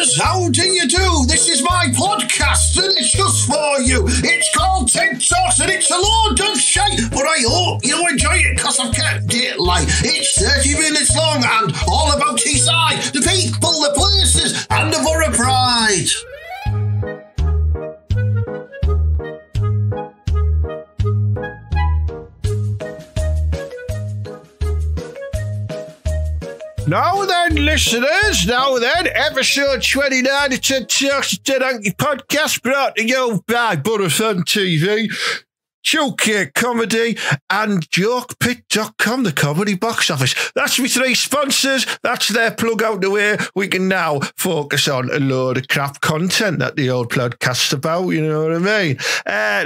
listeners, how do you do? This is my podcast and it's just for you. It's called Ted Talks and it's a load of shite, but I hope you enjoy it because I've kept it light. It's 30 minutes long and all about Teesside, the people, the places and the Boro pride. Now then, listeners, episode 29 of Ted Talks, the Ted Hanky Podcast, brought to you by Boro Fan TV, UK Comedy, and JokePit.com, the comedy box office. That's my three sponsors. That's their plug out the way. We can now focus on a load of crap content that the old podcast's about, you know what I mean?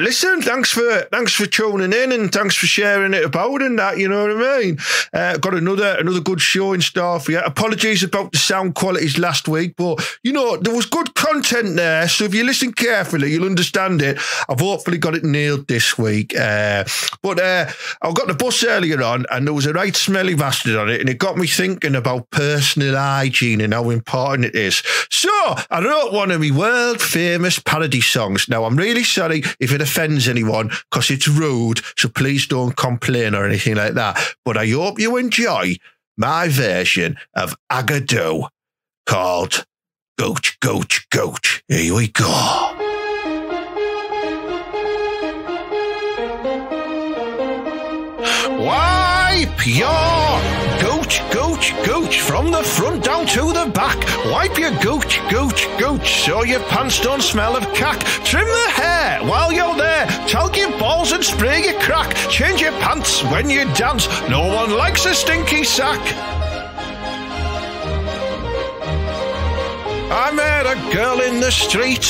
Listen, thanks for tuning in and thanks for sharing it about and that, you know what I mean? Got another good show in store for you. Apologies about the sound qualities last week, but, you know, there was good content there, so if you listen carefully, you'll understand it. I've hopefully got it nailed this week. But I got the bus earlier on and there was a right smelly bastard on it and it got me thinking about personal hygiene and how important it is. So I wrote one of my world famous parody songs. Now I'm really sorry if it offends anyone because it's rude, so please don't complain or anything like that. But I hope you enjoy my version of Agadoo called Gooch, Gooch, Gooch. Here we go. Wipe your gooch, gooch, gooch from the front down to the back. Wipe your gooch, gooch, gooch so your pants don't smell of cack. Trim the hair while you're there. Talc your balls and spray your crack. Change your pants when you dance. No one likes a stinky sack. I met a girl in the street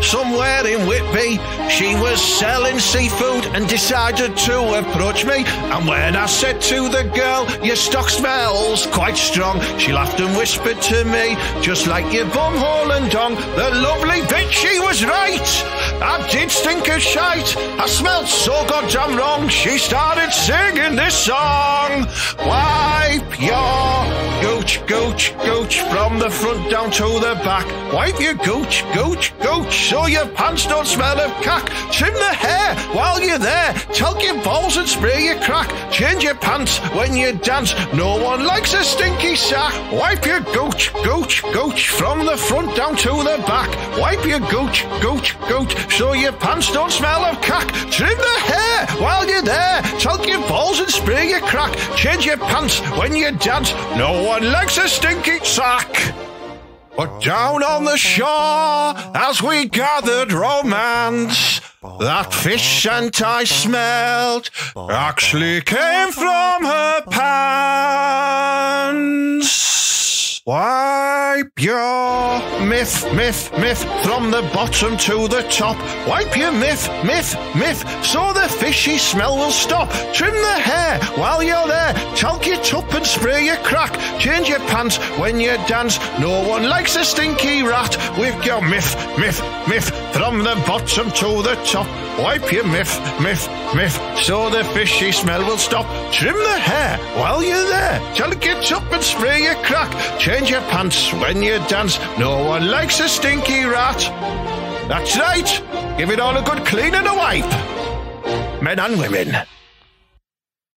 somewhere in Whitby. She was selling seafood and decided to approach me. And when I said to the girl, your stock smells quite strong, she laughed and whispered to me, just like your bumhole and dong. The lovely bitch, she was right. I did stink of shite. I smelled so goddamn wrong. She started singing this song. Wipe your gooch, gooch, gooch from the front down to the back. Wipe your gooch, gooch, gooch so your pants don't smell of cack. Trim the hair while you're there. Talc your balls and spray your crack. Change your pants when you dance. No one likes a stinky sack. Wipe your gooch, gooch, gooch from the front down to the back. Wipe your gooch, gooch, gooch so your pants don't smell of cack. Trim the hair while you're there. Talc your balls and spray your crack. Change your pants when you dance. No one likes a stinky sack. But down on the shore, as we gathered romance, that fish scent I smelled actually came from her pants. Wipe your miff, miff, miff from the bottom to the top. Wipe your miff, miff, miff so the fishy smell will stop. Trim the hair while you're there. Talc your tup and spray your crack. Change your pants when you dance. No one likes a stinky rat. With your miff, miff, miff from the bottom to the top. Wipe your miff, miff, miff so the fishy smell will stop. Trim the hair while you're there. Talc your tup and spray your crack. Change your pants when you dance. No one likes a stinky rat. That's right. Give it all a good clean and a wipe. Men and women.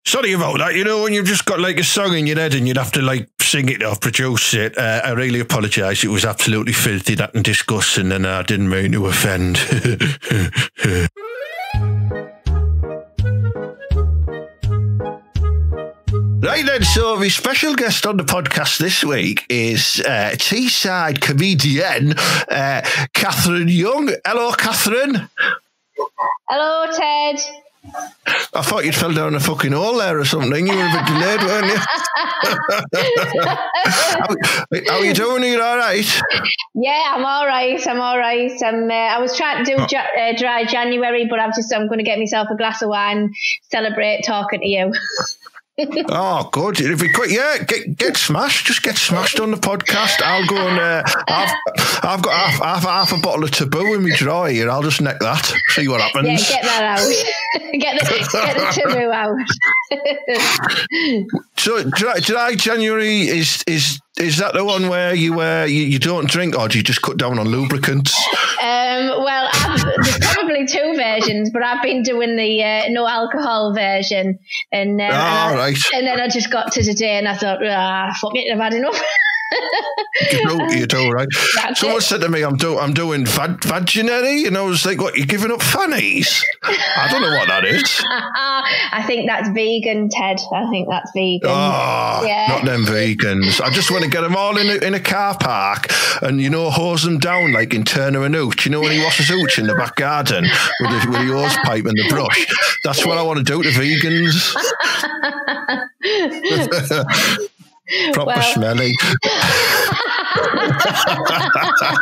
Sorry about that. You know, when you've just got like a song in your head and you'd have to like sing it or produce it. I really apologise. It was absolutely filthy, that and disgusting, and I didn't mean to offend. Right then, so my special guest on the podcast this week is Teesside comedian Catherine Young. Hello, Catherine. Hello, Ted. I thought you'd fell down a fucking hole there or something. You were a bit delayed, weren't you? How are you doing? Are you all right? Yeah, I'm all right. I was trying to do dry January, but I'm going to get myself a glass of wine, celebrate talking to you. Oh, good. If we quit, yeah, get smashed. Just get smashed on the podcast. I'll go and I've got half a bottle of Taboo in my drawer here. I'll just neck that. See what happens. Yeah, get that out. get the Taboo out. So dry January is that the one where you don't drink, or do you just cut down on lubricants? Well, there's probably two versions, but I've been doing the no alcohol version, and then I just got to today, and I thought, fuck it, I've had enough. You do, right? Someone said to me, I'm doing vaginary, and I was like, what, you're giving up fannies? I don't know what that is. I think that's vegan, Ted. I think that's vegan. Oh, yeah. Not them vegans. I just want to get them all in a car park and, hose them down like in Turner and Hooch. You know when he washes Hooch in the back garden with the hose pipe and the brush? That's what I want to do to vegans. Proper smelly.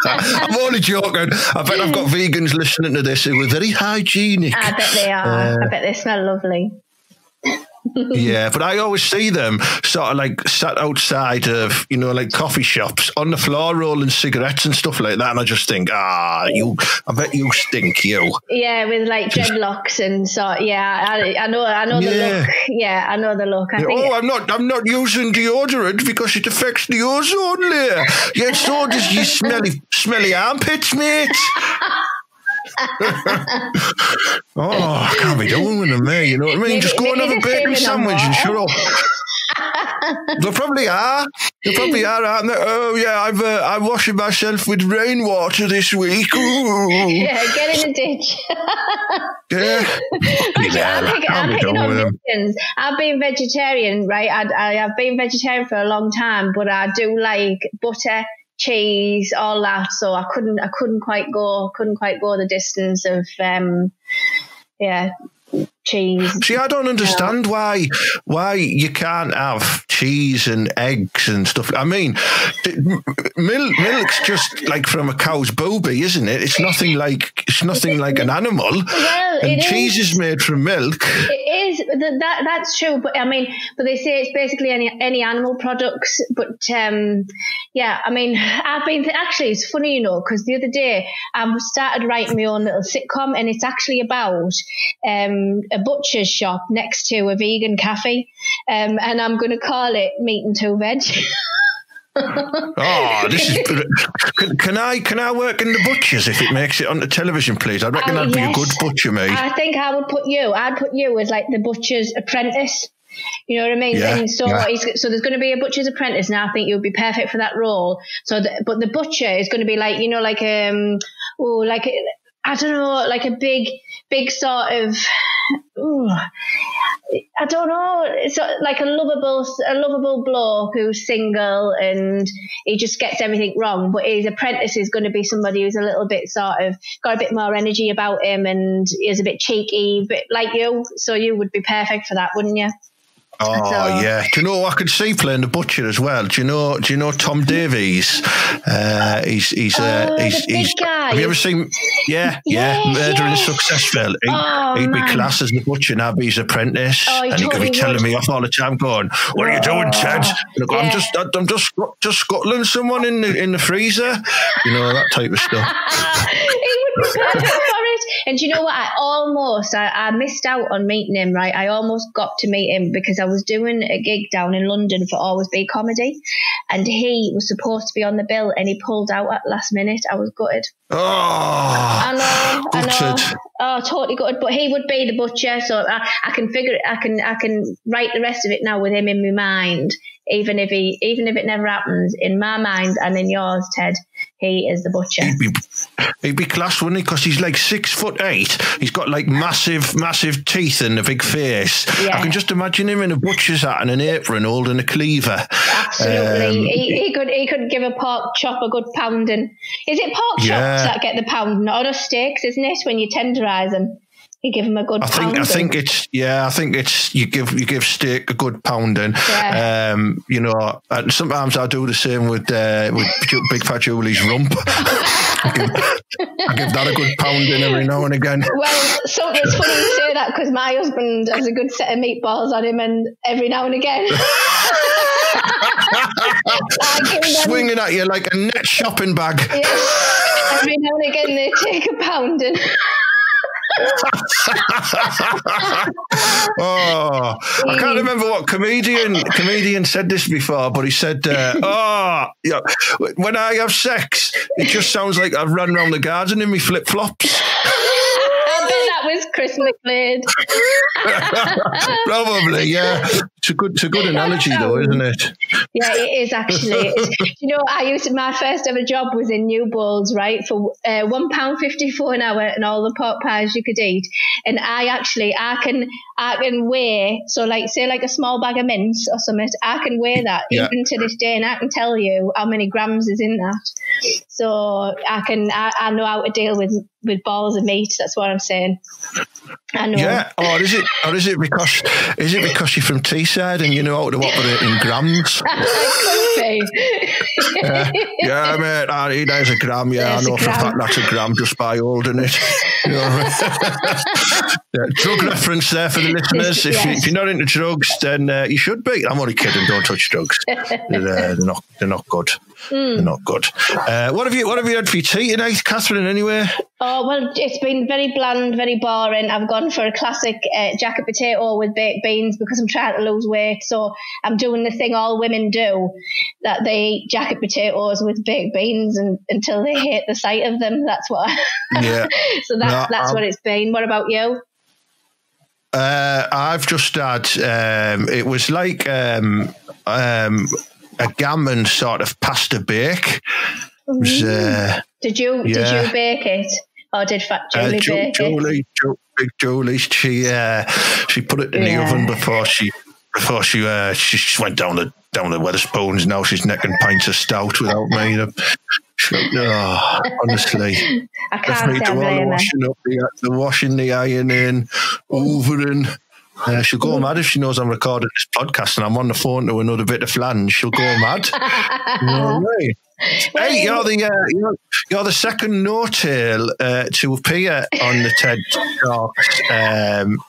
I'm only joking. I bet I've got vegans listening to this who are very hygienic. I bet they are. I bet they smell lovely. Yeah, but I always see them sort of like sat outside of, like coffee shops on the floor rolling cigarettes and stuff like that. And I just think, I bet you stink, you. Yeah, with like dreadlocks and so, yeah, I know the look. Yeah, I know the look. I'm not using deodorant because it affects the ozone layer. Yeah, so does your smelly armpits, mate. I can't be doing with them there, you know what I mean? Just go and have a bacon sandwich and shut up. They probably are, aren't they? Oh yeah, I'm washing myself with rainwater this week. Ooh. Yeah, get in the ditch. Yeah. I'm picking on vegans. I've been vegetarian, right? I've been vegetarian for a long time, but I do like butter, cheese, all that. So I couldn't quite go the distance of cheese. See, I don't understand why you can't have cheese and eggs and stuff. I mean, milk's just like from a cow's booby, isn't it? It's nothing like an animal. Well, and cheese is made from milk. It is. That's true. But I mean, they say it's basically any animal products. But I mean, I've been actually. It's funny, because the other day I started writing my own little sitcom, and it's actually about a butcher's shop next to a vegan cafe, and I'm going to call it Meat and Two Veg. This is. Can I work in the butchers if it makes it onto television, please? I reckon I'd be a good butcher, mate. I think I'd put you as like the butcher's apprentice. You know what I mean? Yeah, and so there's going to be a butcher's apprentice, and I think you'd be perfect for that role. But the butcher is going to be like, I don't know, like a big sort of, I don't know, it's like a lovable bloke who's single and he just gets everything wrong. But his apprentice is going to be somebody who's a little bit sort of got a bit more energy about him and is a bit cheeky, a bit like you. So you would be perfect for that, wouldn't you? Oh, yeah. Do you know I could see playing the butcher as well? Do you know Tom Davies? He's big guy. Have you ever seen? Yeah. Murder in Successful. He'd be classed as the butcher, and I'd be his apprentice, and he could be telling me off all the time, going, "What are you doing, Ted?" And I go, I'm just scuttling someone in the freezer, that type of stuff. He would be perfect for it. And do you know what? I missed out on meeting him, right? I almost got to meet him because I was doing a gig down in London for Always Be Comedy, and he was supposed to be on the bill and he pulled out at last minute. I was gutted. Oh, I know. Gutted. Oh, totally gutted. But he would be the butcher, so I can figure it. I can write the rest of it now with him in my mind. Even if it never happens, in my mind and in yours, Ted, he is the butcher. He'd be class, wouldn't he? Because he's like 6'8". He's got like massive teeth and a big face. Yeah. I can just imagine him in a butcher's hat and an apron holding a cleaver. Absolutely. He could give a pork chop a good pounding. Is it pork chops that get the pounding, or the steaks, isn't it, when you tenderise them? You give them a good pounding. I think it's you give steak a good pounding. Yeah. And sometimes I do the same with Big Fat Julie's rump. I give that a good pounding every now and again. Well, it's funny you say that because my husband has a good set of meatballs on him, and every now and again. Swinging at you like a net shopping bag. Yes. Every now and again they take a pounding. Oh, I can't remember what comedian said this before, but he said, when I have sex, it just sounds like I've run around the garden in my flip-flops. I bet that was Chris McLeod. Probably, yeah. It's a good analogy, though, isn't it? Yeah, it is actually. My first ever job was in New Bowls, right, for £1.54 an hour and all the pot pies you could eat. And I can weigh, so like say like a small bag of mince or something, I can weigh that even to this day, and I can tell you how many grams is in that. So I know how to deal with balls of meat. That's what I'm saying. I know. Yeah. Or is it because you're from Teesside and you know how to operate in grams? It could be. Yeah, mate. There's a gram. Yeah, I know for a fact that's a gram just by holding it. You know, drug reference there for the listeners. If you're not into drugs, then you should be. I'm only kidding. Don't touch drugs. They're not good. They're not good. What have you had for your tea tonight, Catherine? Anyway. Oh, well, it's been very bland, very boring. I've gone for a classic jacket potato with baked beans because I'm trying to lose weight. So I'm doing the thing all women do, that they eat jacket potatoes with baked beans until they hate the sight of them. That's what. Yeah. So that's what it's been. What about you? I've just had. It was like a gammon sort of pasta bake. It was, did you bake it? Or did Fat Julie bake it? Big Julie, she put it in the oven before she went down the Wetherspoons. Now she's necking pints of stout without me. Honestly, I can't say the washing, the ironing, hoovering. She'll go mad if she knows I'm recording this podcast and I'm on the phone to another bit of flange. She'll go mad. You know what I mean? Hey, you're the second no-tail to appear on the TED Talks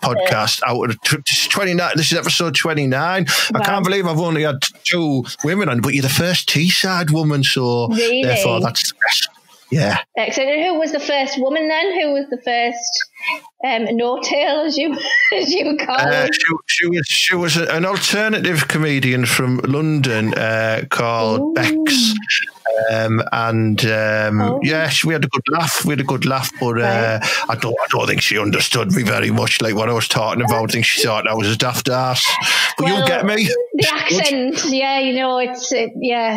podcast out of 29. This is episode 29. Wow. I can't believe I've only had 2 women on, but you're the first Teesside woman, so really? Therefore that's the best. Yeah. Excellent. And who was the first woman then? Who was the first no-tail, as you call it? She was an alternative comedian from London called Bex. We had a good laugh. But I don't think she understood me very much, like what I was talking about. I think she thought I was a daft ass. But you'll get me. The accent,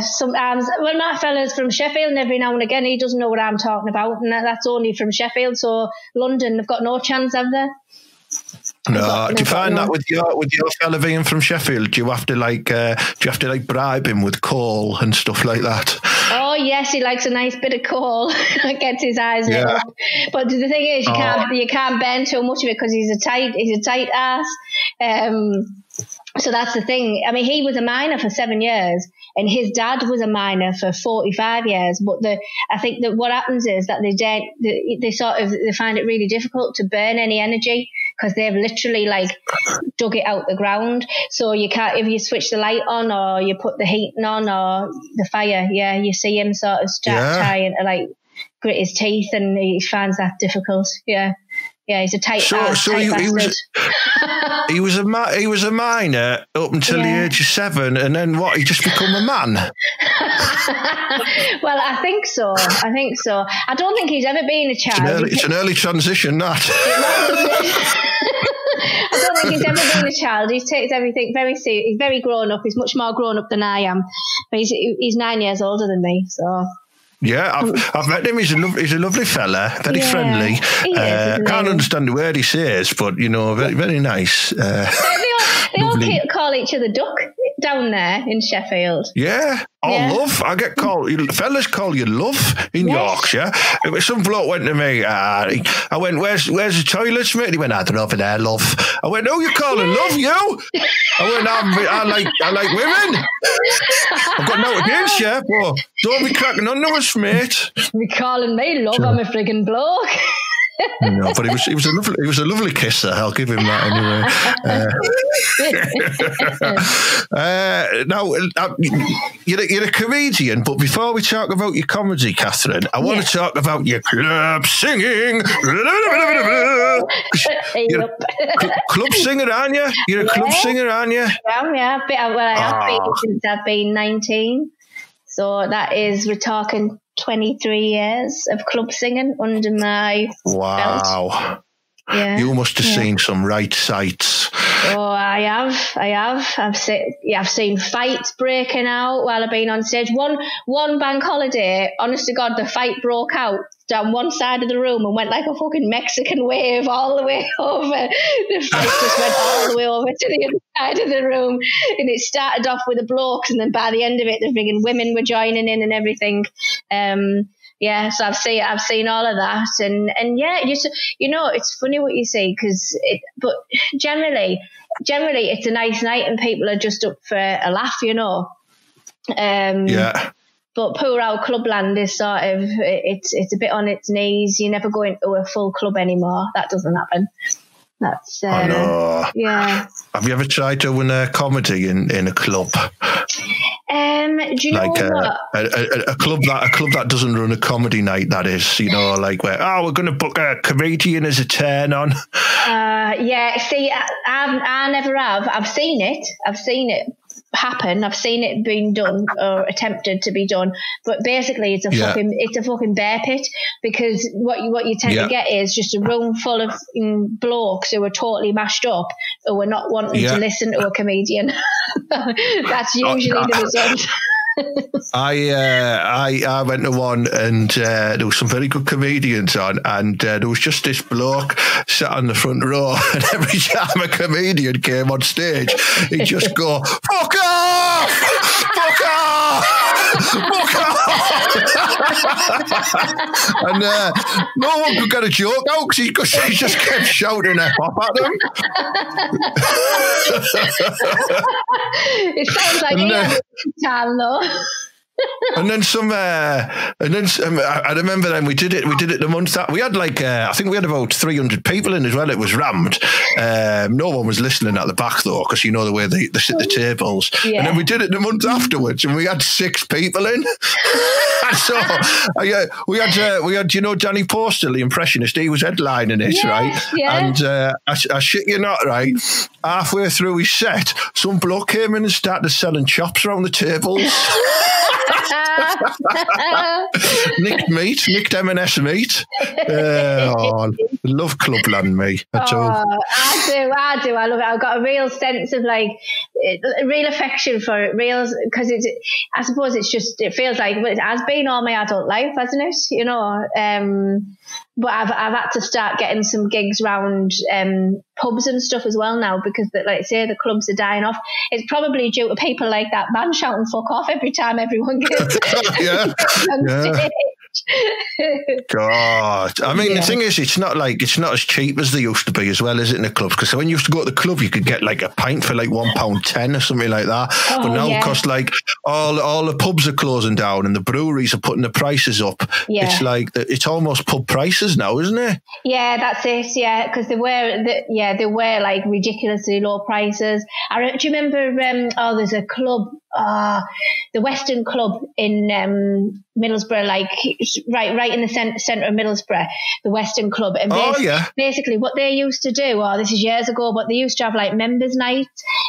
sometimes. Well, my fella's from Sheffield, and every now and again he doesn't know what I'm talking about, and that's only from Sheffield. So London, they've got no chance, have they? No, do you find that with your fella being from Sheffield? Do you have to bribe him with coal and stuff like that? Oh yes, he likes a nice bit of coal. That gets his eyes lit up. But the thing is, you can't bend too much of it because he's a tight ass. So that's the thing. I mean, he was a miner for 7 years, and his dad was a miner for 45 years. But I think that what happens is that they find it really difficult to burn any energy because they've literally dug it out the ground. So you can't, if you switch the light on or you put the heating on or the fire, you see him sort of trying to grit his teeth, and he finds that difficult. Yeah. Yeah, he's a tight ass. So he was a miner up until the age of 7, and then what? He just become a man. Well, I think so. I don't think he's ever been a child. It's an early transition, that. I don't think he's ever been a child. He takes everything very serious. He's very grown up. He's much more grown up than I am. But he's 9 years older than me, so. Yeah, I've met him. He's a lovely fella, very friendly. Can't understand the word he says, but very, very nice. They all call each other Duck down there in Sheffield. Yeah. Love. I get called. Fellas call you Love in Yorkshire. Some bloke went to me. I went, "Where's the toilets, mate?" He went, "I don't know, over there, Love." I went, "Oh, you calling Love, you?" I went, I like women. I've got no against you, but don't be cracking under us, mate. Be calling me Love? I'm a friggin' bloke. No, but he was a lovely kisser. I'll give him that anyway. Now, you're a comedian, but before we talk about your comedy, Catherine, I want to talk about your club singing. You're a club singer, aren't you? You're a club singer, aren't you? Yeah. Well, I have been since I've been 19. So we're talking 23 years of club singing under my belt. Yeah, you must have seen some right sights. Oh, I have. I've seen fights breaking out while I've been on stage. One bank holiday, honest to God, the fight broke out down one side of the room and went like a fucking Mexican wave all the way over. The fight just went all the way over to the other side of the room, and it started off with the blokes, and then by the end of it, the friggin' women were joining in and everything. So I've seen all of that, and it's funny what you say, but generally it's a nice night and people are just up for a laugh, But poor old clubland is sort of, it's a bit on its knees. You never go into a full club anymore. That doesn't happen. That's I know. Yeah. Have you ever tried doing a comedy in a club? Do you know what? A club that doesn't run a comedy night, that is, like where we're going to book a comedian as a turn on. See, I never have. I've seen it happen. I've seen it being done or attempted to be done, but basically it's a fucking bear pit, because what you tend to get is just a room full of blokes who are totally mashed up, who are not wanting to listen to a comedian. That's usually the result. I went to one and there was some very good comedians on, and there was just this bloke sat on the front row, and every time a comedian came on stage, he'd just go, "Fuck off! Fuck off! Fuck off!" And no one could get a joke out because he just kept shouting F off at them. It sounds like he had a good time though. And then I remember then we did it the month that we had I think we had about 300 people in as well. It was rammed. No one was listening at the back though, because the way they sit the tables. Yeah. And then we did it the month afterwards, and we had 6 people in. And so we had Danny Postel, the impressionist. He was headlining it, right? Yeah. And I shit you not, right? Halfway through his set, some bloke came in and started selling chops around the tables. nicked M&S meat. Love clubland, me. I do. I love it. I've got a real sense of real affection for it, because I suppose it feels like it has been all my adult life, hasn't it? But I've had to start getting some gigs around pubs and stuff as well now, because the clubs are dying off. It's probably due to people like that man shouting "fuck off" every time everyone gets on stage. God, I mean, the thing is, it's not as cheap as they used to be as well, is it, in the clubs? Because when you used to go to the club, you could get a pint for £1.10 or something like that. But now, because all the pubs are closing down and the breweries are putting the prices up, it's it's almost pub prices now, isn't it? Yeah, that's it. Yeah, because they were ridiculously low prices. Do you remember? There's a club. The Western Club in Middlesbrough, right in the centre of Middlesbrough, the Western Club. And basically what they used to do, this is years ago, but they used to have members' night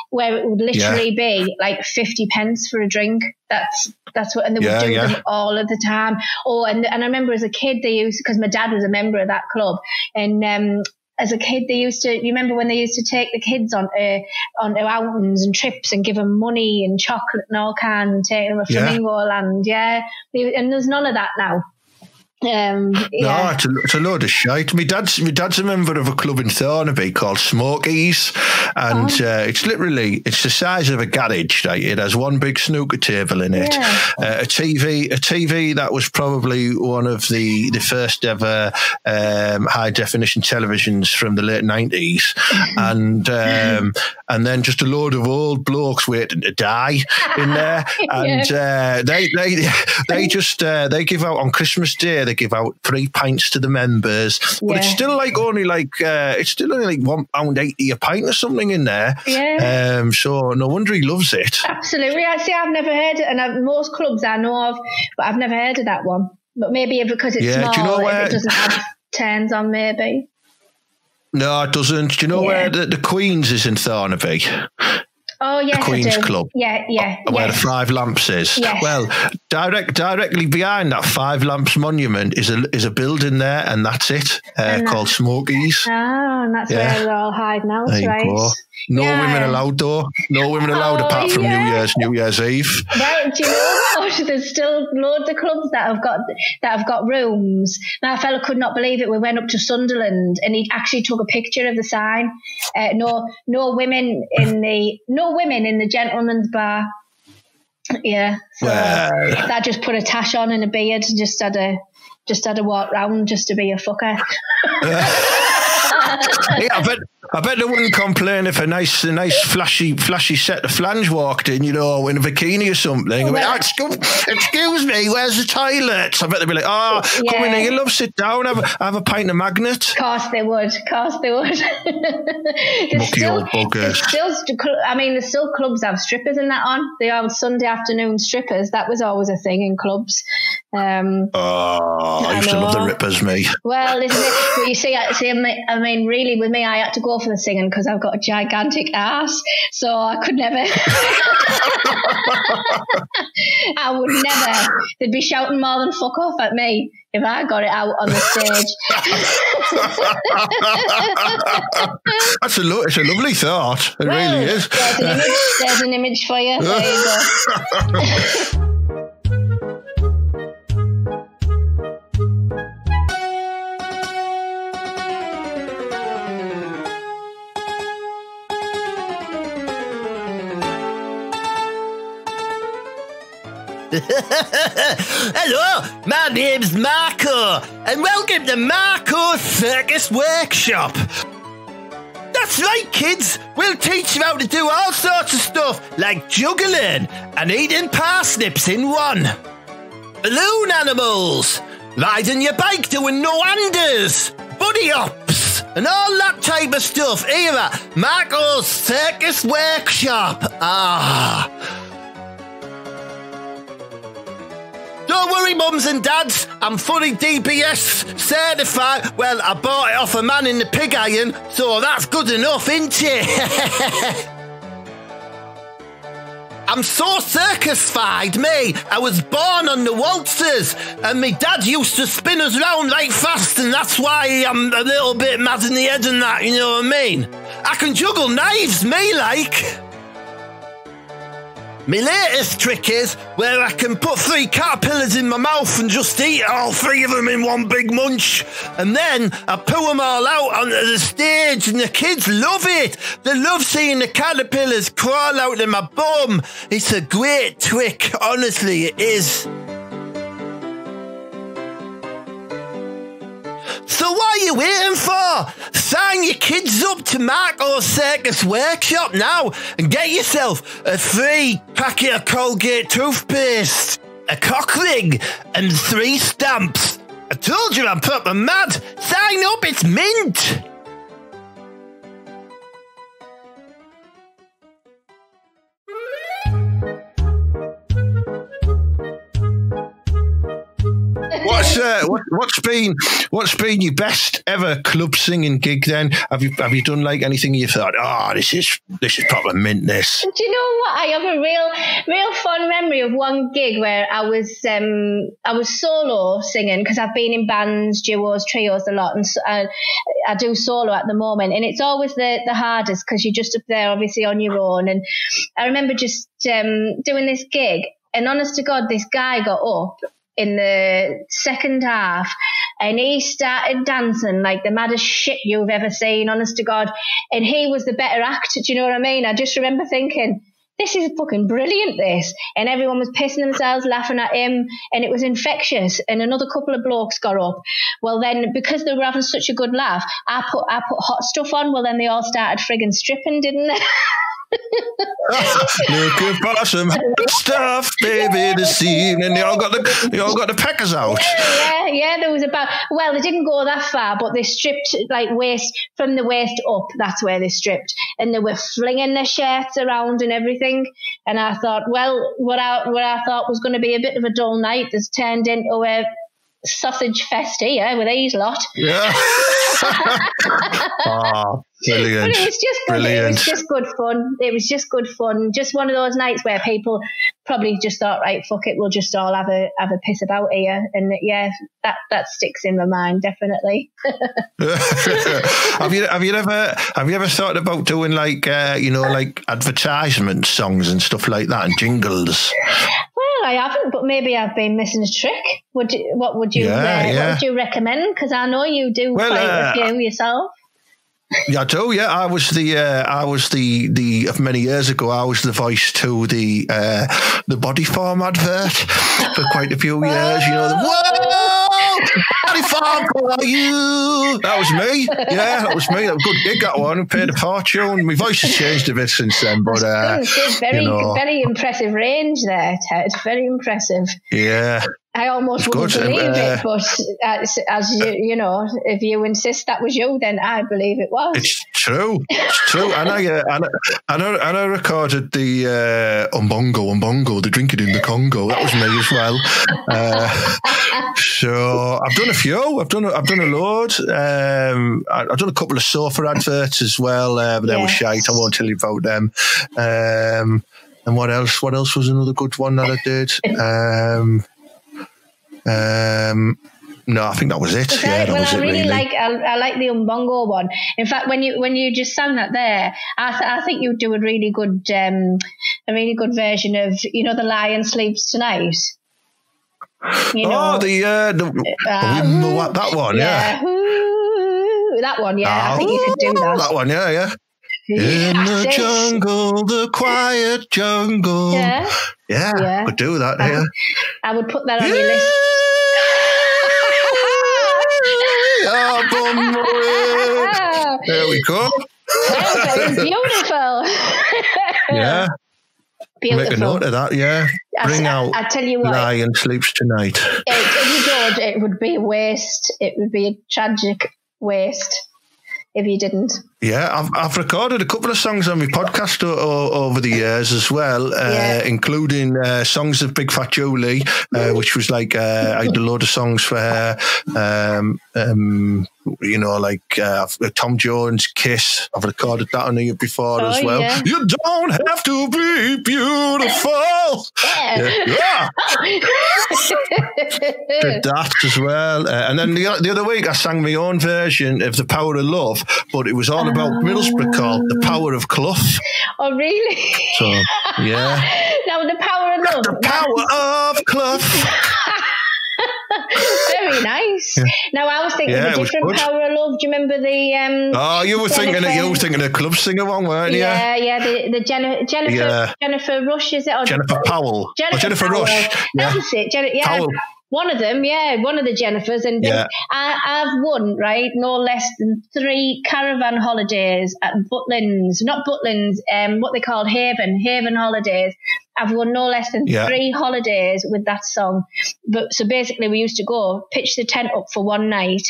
where it would literally be 50 pence for a drink. That's what, and they would do them all of the time. And I remember as a kid because my dad was a member of that club, and as a kid, you remember when they used to take the kids on outings and trips and give them money and chocolate and all kinds, and take them to Flamingo Land, and there's none of that now. No, it's a load of shite. My dad's a member of a club in Thornaby called Smokies, and it's the size of a garage. Right? It has one big snooker table in it, a TV that was probably one of the first ever high definition televisions from the late 90s, and then just a load of old blokes waiting to die in there, and they give out on Christmas Day. They give out 3 pints to the members, but it's still only like £1.80 a pint or something in there. Yeah. So no wonder he loves it. Absolutely. I've never heard it, and most clubs I know of, but I've never heard of that one. But maybe because it's small, do you know where, it doesn't have turns on, maybe. No, it doesn't. Do you know where the Queen's is in Thornaby? Oh, yes, the Queen's Club. Yeah. Where the Five Lamps is. Yes. Well, directly behind that Five Lamps monument is a building there, and that's it, called Smokies. Oh, and that's where they're all hiding out, there right? You go. No women allowed, though. No women allowed apart from New Year's Eve. Right, do you know what? There's still loads of clubs that have got rooms. Now, a fella could not believe it. We went up to Sunderland, and he actually took a picture of the sign. No women in the gentleman's bar. Yeah, so that just put a tash on and a beard. Just had to walk round just to be a fucker. Yeah, I bet they wouldn't complain if a nice flashy set of flange walked in, in a bikini or something. Excuse me, where's the toilet? I bet they'd be like, come in here, love, sit down, have a pint of Magnet. Of course they would. Mucky old buggers. There's still clubs have strippers and that on. The old Sunday afternoon strippers, that was always a thing in clubs. I used to love the rippers, me. Well, isn't it? Well, you see, really, with me, I had to go for the singing because I've got a gigantic arse, so I could never. I would never. They'd be shouting more than "fuck off" at me if I got it out on the stage. It's a lovely thought. It really is. There's an image for you. There you go. Hello, my name's Marco, and welcome to Marco's Circus Workshop. That's right, kids. We'll teach you how to do all sorts of stuff, like juggling and eating parsnips in one. Balloon animals, riding your bike doing no-handers, buddy hops, and all that type of stuff here at Marco's Circus Workshop. Don't worry, mums and dads, I'm fully DBS certified. Well, I bought it off a man in the pig iron, so that's good enough, isn't it? I'm so circus-fied, me. I was born on the waltzers, and my dad used to spin us round right fast, and that's why I'm a little bit mad in the head and that, you know what I mean? I can juggle knives, me, like. My latest trick is where I can put 3 caterpillars in my mouth and just eat all 3 of them in one big munch. And then I pull them all out onto the stage and the kids love it. They love seeing the caterpillars crawl out of my bum. It's a great trick, honestly, it is. So what are you waiting for? Sign your kids up to Marco's Circus Workshop now and get yourself a free packet of Colgate toothpaste, a cock ring, and 3 stamps. I told you I'm proper mad. Sign up, it's mint. What's been your best ever club singing gig then? Have you done like anything you thought, this is proper mint, this? Do you know what? I have a real fond memory of one gig where I was solo singing, because I've been in bands, duos, trios a lot, and so I do solo at the moment, and it's always the hardest because you're just up there obviously on your own. And I remember just doing this gig, and honest to God, this guy got up in the second half and he started dancing like the maddest shit you've ever seen, honest to God. And he was the better act, do you know what I mean? I just remember thinking, this is fucking brilliant, this. And everyone was pissing themselves, laughing at him, and it was infectious. And another couple of blokes got up. Well, then, because they were having such a good laugh, I put hot stuff on. Well, then they all started frigging stripping, didn't they? Looking for some stuff, baby, this evening. They all got the peckers out. Yeah. There was they didn't go that far, but they stripped like from the waist up. That's where they stripped, and they were flinging their shirts around and everything. And I thought, well, what I thought was going to be a bit of a dull night has turned into a sausage fest here with these lot. Yeah. Oh, brilliant. But it was just good. Brilliant. It was just good fun. It was just good fun. Just one of those nights where people probably just thought, right, fuck it, we'll just all have a piss about here. And yeah, that sticks in my mind, definitely. Have you ever thought about doing like like advertisement songs and stuff like that and jingles? Well, I haven't, but maybe I've been missing a trick. What would you recommend? Because I know you do quite a few yourself. Yeah, I do. Yeah, I was the many years ago. I was the voice to the body form advert for quite a few years. You know, whoa, body form for you. That was me. Yeah, that was me. That was a good gig. That one. I paid a fortune. My voice has changed a bit since then, but very impressive range there, Ted. Very impressive. Yeah. I almost wouldn't believe it, but as you know, if you insist that was you, then I believe it was. It's true. It's true. And I recorded the Umbongo, the drinking in the Congo. That was me as well. So I've done a few. I've done a load. I've done a couple of sofa adverts as well, but they were shite. I won't tell you about them. And what else? What else was another good one that I did? No, I think that was it. I like the Umbongo one. In fact, when you just sang that there, I think you'd do a really good version of The Lion Sleeps Tonight. That one, yeah. That one, yeah. I think you could do that. That one, yeah. In the jungle, the quiet jungle. Yeah. Could do that. I would put that on your list. There we go. It's beautiful. Yeah. Beautiful. Make a note of that, yeah. Bring out I tell you what, Lion Sleeps Tonight. If you don't, it would be a waste. It would be a tragic waste if you didn't. Yeah, I've recorded a couple of songs on my podcast over the years as well, including songs of Big Fat Julie, which was like I did a load of songs for her. Tom Jones, Kiss. I've recorded that on here before as well. Yeah. You don't have to be beautiful. Yeah. Did that as well. And then the other week I sang my own version of The Power of Love, but it was all about Middlesbrough called The Power of Clough. Oh, really? So, yeah. Now, The Power of Love. The Power of Clough. Very nice. Yeah. Now, I was thinking of a different Power of Love. Do you remember the... you were thinking of club singer one, weren't you? Yeah. The Jennifer Rush, is it? Or Jennifer Powell. Jennifer Rush. Yeah. That's it. Powell. One of them, one of the Jennifers. And I've won, right, no less than 3 caravan holidays at Butlins. Not Butlins, what they called Haven Holidays. I've won no less than 3 holidays with that song. So basically we used to go, pitch the tent up for one night,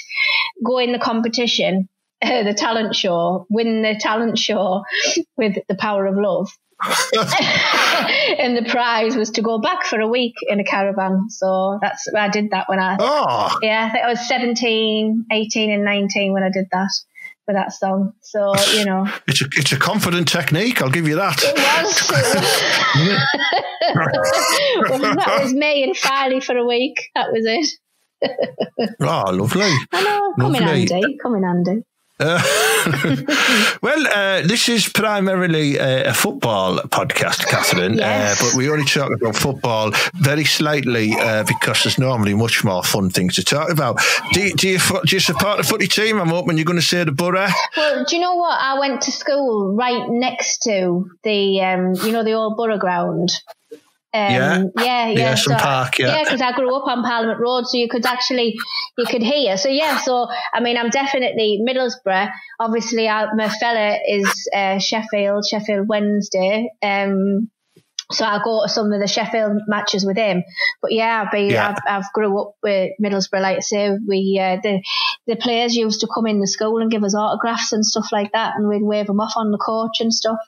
go in the competition, the talent show, win the talent show with The Power of Love. And the prize was to go back for a week in a caravan. So I did that when I think I was 17, 18 and 19 when I did that with that song. So, you know, it's a confident technique, I'll give you that. It was. That was me and Filey for a week. That was it. Oh, lovely. I know, come in handy. Well, this is primarily a football podcast, Catherine, but we only talk about football very slightly because there's normally much more fun things to talk about. Do you support the footy team? I'm hoping you're going to say the Boro. Well, do you know what? I went to school right next to the the old Boro ground. Ayresome Park, yeah, because I grew up on Parliament Road, so you could hear. So I mean, I'm definitely Middlesbrough. Obviously, my fella is Sheffield Wednesday. So I'll go to some of the Sheffield matches with him. But I've grew up with Middlesbrough. Like I say, the players used to come in the school and give us autographs and stuff like that, and we'd wave them off on the coach and stuff.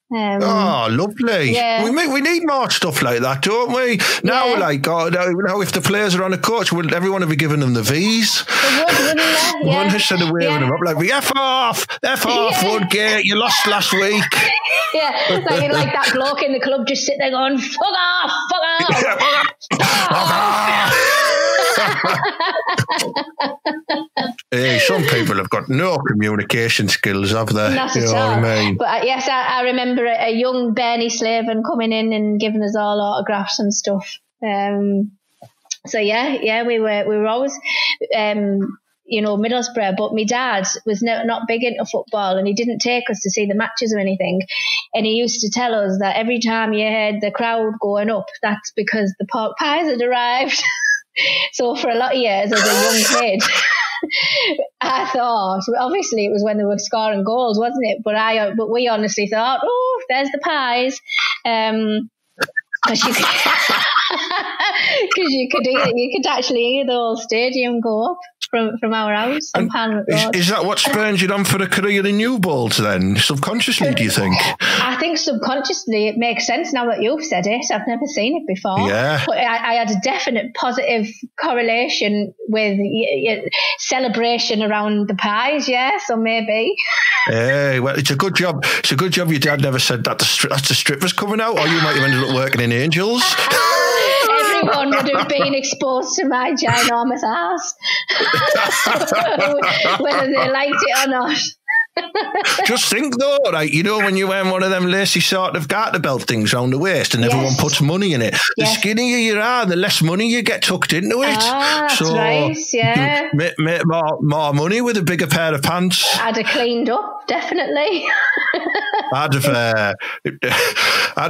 Lovely. Yeah. We need more stuff like that, don't we? Now, now if the players are on a coach, everyone will be giving them the V's. Wouldn't they? Yeah. Instead of waving them up like, F off, Woodgate, you lost last week. Yeah, like that bloke in the club just sitting there going, fuck off. Hey, some people have got no communication skills, have they? Not at all. What I mean? But yes, I remember a young Bernie Slaven coming in and giving us all autographs and stuff. So we were always Middlesbrough, but my dad was not big into football, and he didn't take us to see the matches or anything. And he used to tell us that every time you heard the crowd going up, that's because the pork pies had arrived. So for a lot of years as a young kid, I thought, obviously it was when they were scoring goals, wasn't it? But we honestly thought, oh, there's the pies. Because you could actually hear the whole stadium go up from our house on Parliament Road. Is that what spurred you on for a career in new balls then? Subconsciously, do you think? I think subconsciously it makes sense now that you've said it. I've never seen it before. Yeah. But I had a definite positive correlation with celebration around the pies, so maybe. Hey, well, it's a good job. It's a good job your dad never said that that's the strippers coming out, or you might have ended up working in Angels. Everyone would have been exposed to my ginormous ass, whether they liked it or not. Just think though, when you're wearing one of them lacy sort of garter belt things around the waist and everyone puts money in it, the skinnier you are, the less money you get tucked into it. That's nice, yeah. Make more money with a bigger pair of pants. I'd have cleaned up, definitely. I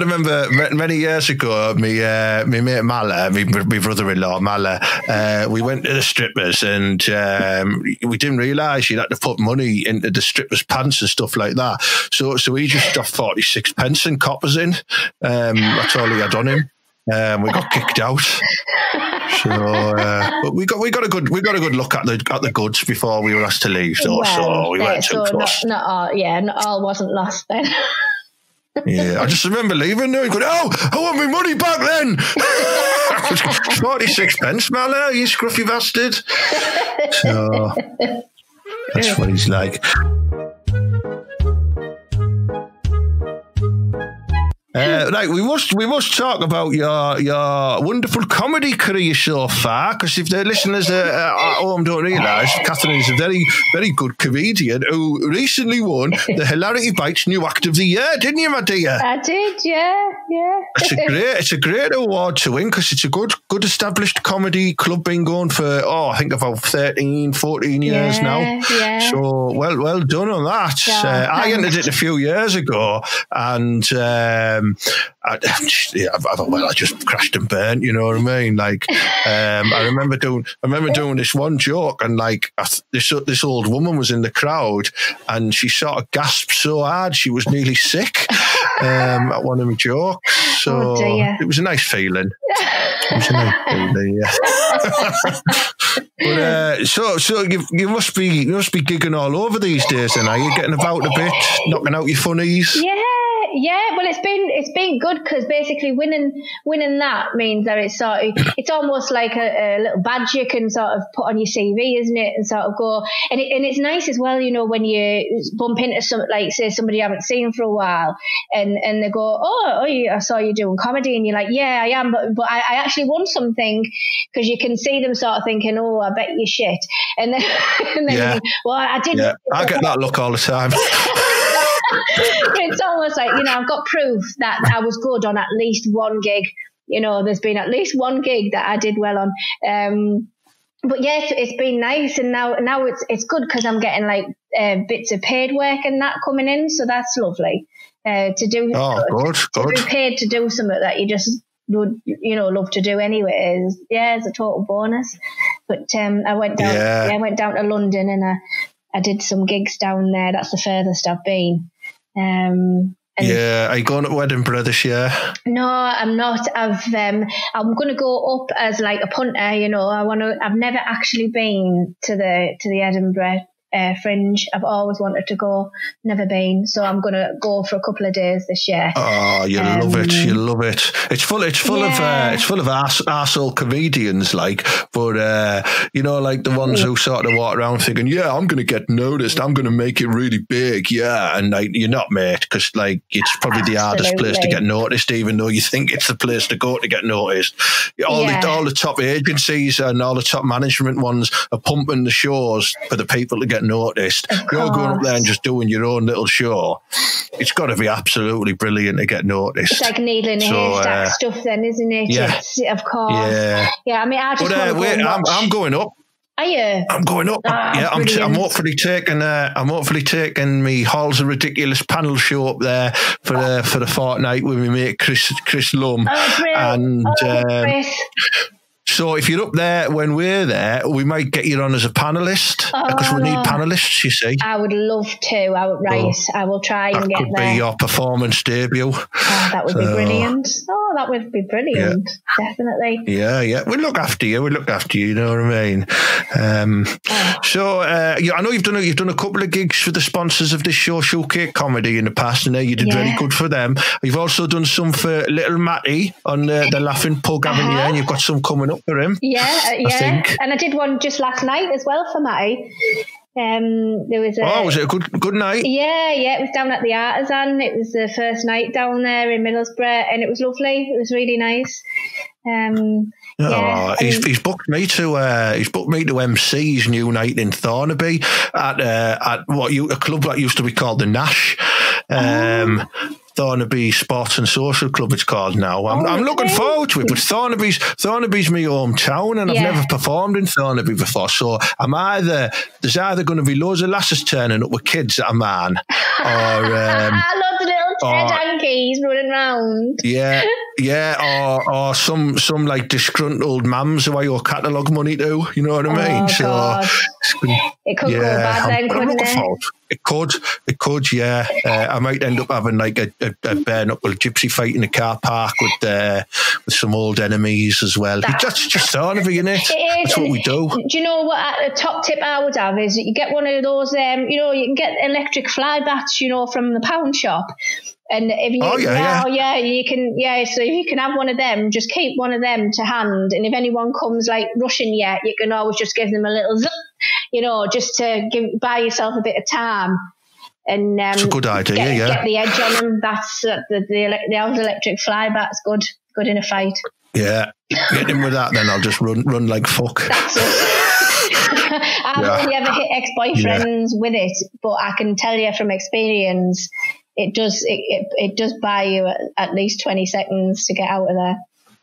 remember many years ago, my mate Mala, my brother-in-law Mala, we went to the strippers and we didn't realise you'd had to put money into the strippers' pants and stuff like that. So he just stuffed 46 pence and coppers in. That's all he had on him. We got kicked out. So, but we got a good look at the goods before we were asked to leave, though. So we weren't too close. Not all wasn't lost then. Yeah, I just remember leaving there and going, I want my money back then. 46 pence, Mala, you scruffy bastard. So that's what he's like. Right, we must talk about your wonderful comedy career so far, because if the listeners at home don't realise, Catherine is a very, very good comedian who recently won the Hilarity Bites New Act of the Year, didn't you, my dear? I did, yeah. It's a great award to win, because it's a good established comedy club, been going for I think about 13, 14 years now. Yeah. So well done on that. Yeah, I entered it a few years ago, and I just crashed and burnt. You know what I mean? I remember doing this one joke, and this old woman was in the crowd, and she sort of gasped so hard she was nearly sick at one of my jokes. So it was a nice feeling. Yeah. But so you must be gigging all over these days, then, are you? Getting about a bit, knocking out your funnies? Yeah, well, it's been good, because basically winning that means that it's almost like a little badge you can sort of put on your CV, isn't it? And sort of go, and it's nice as well, when you bump into say somebody you haven't seen for a while, and they go, I saw you doing comedy, and you're like, yeah, I am, but I actually won something, because you can see them sort of thinking, I bet you shit, and then yeah. Well, I didn't. Yeah, I get that look all the time. It's almost like, I've got proof that I was good on at least one gig. There's been at least one gig that I did well on. But yeah, it's been nice, and now it's good, because I'm getting bits of paid work and that coming in, so that's lovely. To do good. To be paid to do something that you just would love to do anyway. It's a total bonus. But I went down. Yeah. I went down to London and I did some gigs down there. That's the furthest I've been. Are you going to Edinburgh this year? No, I'm not. I'm going to go up as like a punter. I've never actually been to the Edinburgh Fringe. I've always wanted to go, never been, so I'm going to go for a couple of days this year. Oh, you'll love it. You'll love it. It's full of arsehole comedians, like, but like the ones who sort of walk around thinking, yeah, I'm going to get noticed. I'm going to make it really big. Yeah, and like you're not, mate, because like it's probably the hardest place to get noticed, even though you think it's the place to go to get noticed. All the top agencies and all the top management ones are pumping the shows for the people to get noticed. You're going up there and just doing your own little show. It's got to be absolutely brilliant to get noticed. It's like needling a haystack stuff then, isn't it? Yeah. Of course. Yeah, I mean, I just want to wait, I'm going up. Are you? I'm going up. I'm hopefully taking me Halls of Ridiculous panel show up there for the fortnight with my mate Chris Lum. So if you're up there when we're there, we might get you on as a panelist because we need panelists, you see. I would love to. I will try and get there. That could be your performance debut. Oh, that would be brilliant. Oh, that would be brilliant. Yeah. Definitely. Yeah. We'll look after you. You know what I mean? So I know you've done a couple of gigs for the sponsors of this show, Showcase Comedy, in the past, and you did very good for them. You've also done some for Little Matty on the Laughing Pug, haven't you? And you've got some coming up for him. I think. And I did one just last night as well for Matty. Was it a good night? Yeah, it was down at the Artisan. It was the first night down there in Middlesbrough, and it was lovely. It was really nice. He's booked me to MC his new night in Thornaby at a club that used to be called the Nash. Thornaby Sports and Social Club, it's called now. I'm looking forward to it, but Thornaby's my hometown, and I've never performed in Thornaby before. So there's either going to be loads of lasses turning up with kids that are man, or lots of little Ted Hankies running around. Or some like disgruntled mums who I owe catalogue money to. You know what I mean? God. It could go bad then, couldn't it? It could, yeah. I might end up having like a bare knuckle gypsy fight in the car park with some old enemies as well. That's just Thornaby, isn't it? That's what we do. Do you know what? A top tip I would have is you get one of those, you can get electric fly bats, from the pound shop. And if you, you can, so if you can have one of them, just keep one of them to hand. And if anyone comes like rushing you can always just give them a little zip, just to buy yourself a bit of time. And it's a good idea, get the edge on them. That's the old electric fly bat's good in a fight. Yeah, get in with that. Then I'll just run like fuck. That's it. I've only ever hit ex-boyfriends with it, but I can tell you from experience, it does buy you at least 20 seconds to get out of there.